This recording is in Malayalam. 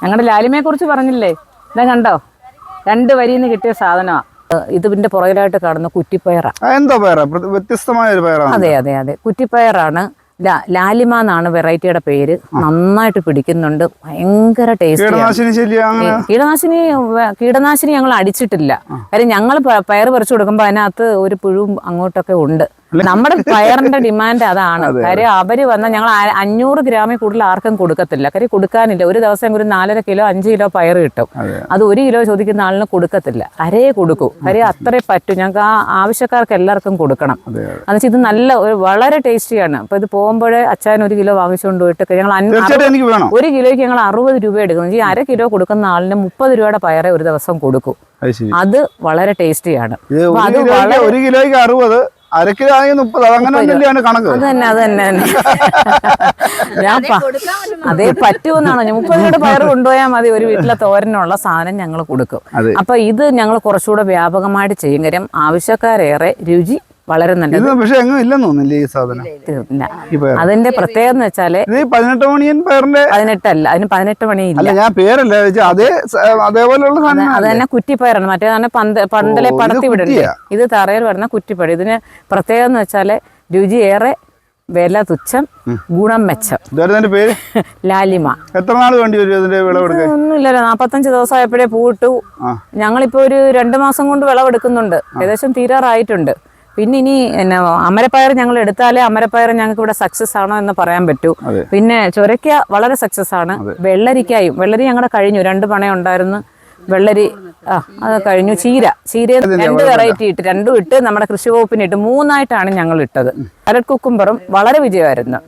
ഞങ്ങളുടെ ലാലിമയെ കുറിച്ച് പറഞ്ഞില്ലേ, ഇതാ കണ്ടോ, 2 വരിയിൽ കിട്ടിയ സാധനമാണ്. ഇതിന്റെ പുറകിലായിട്ട് കാണുന്ന കുറ്റിപ്പയറാണ്. എന്തോ പയറാ? വ്യത്യസ്തമായ ഒരു പയറാണ്. അതെ അതെ അതെ, കുറ്റിപ്പയറാണ്. ലാലിമ എന്നാണ് വെറൈറ്റിയുടെ പേര്. നന്നായിട്ട് പിടിക്കുന്നുണ്ട്, ഭയങ്കര ടേസ്റ്റ്. കീടനാശിനി ഞങ്ങൾ അടിച്ചിട്ടില്ല. കാര്യം ഞങ്ങൾ പയർ പറിച്ചു കൊടുക്കുമ്പോൾ അതിനകത്ത് ഒരു പുഴുവും അങ്ങോട്ടൊക്കെ ഉണ്ട്. നമ്മുടെ പയറിന്റെ ഡിമാൻഡ് അതാണ്. കാര്യം അവര് വന്നാൽ ഞങ്ങൾ 500 ഗ്രാമിൽ കൂടുതൽ ആർക്കും കൊടുക്കത്തില്ല. കാര്യം കൊടുക്കാനില്ല. ഒരു ദിവസം ഒരു 4.5 കിലോ 5 കിലോ പയർ കിട്ടും. അത് 1 കിലോ ചോദിക്കുന്ന ആളിന് കൊടുക്കത്തില്ല, അരയെ കൊടുക്കൂ. കാര്യം അത്രേ പറ്റും. ഞങ്ങൾക്ക് ആ ആവശ്യക്കാർക്ക് എല്ലാവർക്കും കൊടുക്കണം. എന്നുവെച്ചാൽ ഇത് നല്ല വളരെ ടേസ്റ്റിയാണ്. അപ്പൊ ഇത് പോകുമ്പോഴേ അച്ഛൻ 1 കിലോ വാങ്ങിച്ചുകൊണ്ട് പോയിട്ട് ഞങ്ങൾ 1 കിലോയ്ക്ക് ഞങ്ങൾ 60 രൂപ എടുക്കും. ഈ 1/2 കിലോ കൊടുക്കുന്ന ആളിന് 30 രൂപയുടെ പയറെ ഒരു ദിവസം കൊടുക്കും. അത് വളരെ ടേസ്റ്റിയാണ്. അത് 1 കിലോയ്ക്ക് 60, 1/2 കിലോ 30, അതങ്ങനെ കണക്ക്. അത് തന്നെ ഞാൻ അതേ പറ്റൂന്നാണ്. 30 രൂപയുടെ പയർ കൊണ്ടുപോയാൽ മതി, ഒരു വീട്ടിലെ തോരനുള്ള സാധനം ഞങ്ങൾ കൊടുക്കും. അപ്പൊ ഇത് ഞങ്ങൾ കുറച്ചുകൂടെ വ്യാപകമായിട്ട് ചെയ്യും. കാര്യം ആവശ്യക്കാരേറെ, രുചി വളരെ നല്ലത്. പക്ഷെ എങ്ങും ഇല്ലെന്ന് തോന്നില്ലേ ഈ സാധനം? അതിന്റെ പ്രത്യേകത എന്ന് വെച്ചാല് 18 മണിയൻ പയറിന്റെ 18 അല്ല, അതിന് 18 മണിയില്ല. ഞാൻ പേരല്ല അതേപോലെയുള്ള അത് തന്നെ കുറ്റിപ്പയറാണ്. മറ്റേതാണ് പന്തലെ പടത്തി വിടണ്ടേ. ഇത് തറയിൽ വരുന്ന കുറ്റിപ്പയർ. ഇതിന് പ്രത്യേകത എന്ന് വെച്ചാല് രുചി ഏറെ, വില തുച്ഛം, ഗുണം മെച്ചം. ലാലിമ. എത്ര നാൾ വേണ്ടി വരും ഇതിന്റെ വിളവെടുക്കാൻ? ഒന്നുമില്ലല്ലോ, 45 ദിവസമായപ്പോഴേ പൂവിട്ടു. ഞങ്ങളിപ്പോ ഒരു 2 മാസം കൊണ്ട് വിളവെടുക്കുന്നുണ്ട്. ഏകദേശം തീരാറായിട്ടുണ്ട്. പിന്നെ ഇനി അമരപ്പയർ ഞങ്ങൾ എടുത്താലേ അമരപ്പയർ ഞങ്ങൾക്ക് ഇവിടെ സക്സസ് ആണോ എന്ന് പറയാൻ പറ്റൂ. പിന്നെ ചൊരയ്ക്ക വളരെ സക്സസ് ആണ്. വെള്ളരിക്കായും, വെള്ളരി ഞങ്ങളുടെ കഴിഞ്ഞു, 2 പണയം ഉണ്ടായിരുന്നു. വെള്ളരി അത് കഴിഞ്ഞു. ചീര 2 വെറൈറ്റി ഇട്ട്, 2 ഇട്ട് നമ്മുടെ കൃഷി വകുപ്പിന് ഇട്ട് 3 ആയിട്ടാണ് ഞങ്ങൾ ഇട്ടത്. കരട് കുക്കുംബറും വളരെ വിജയമായിരുന്നു.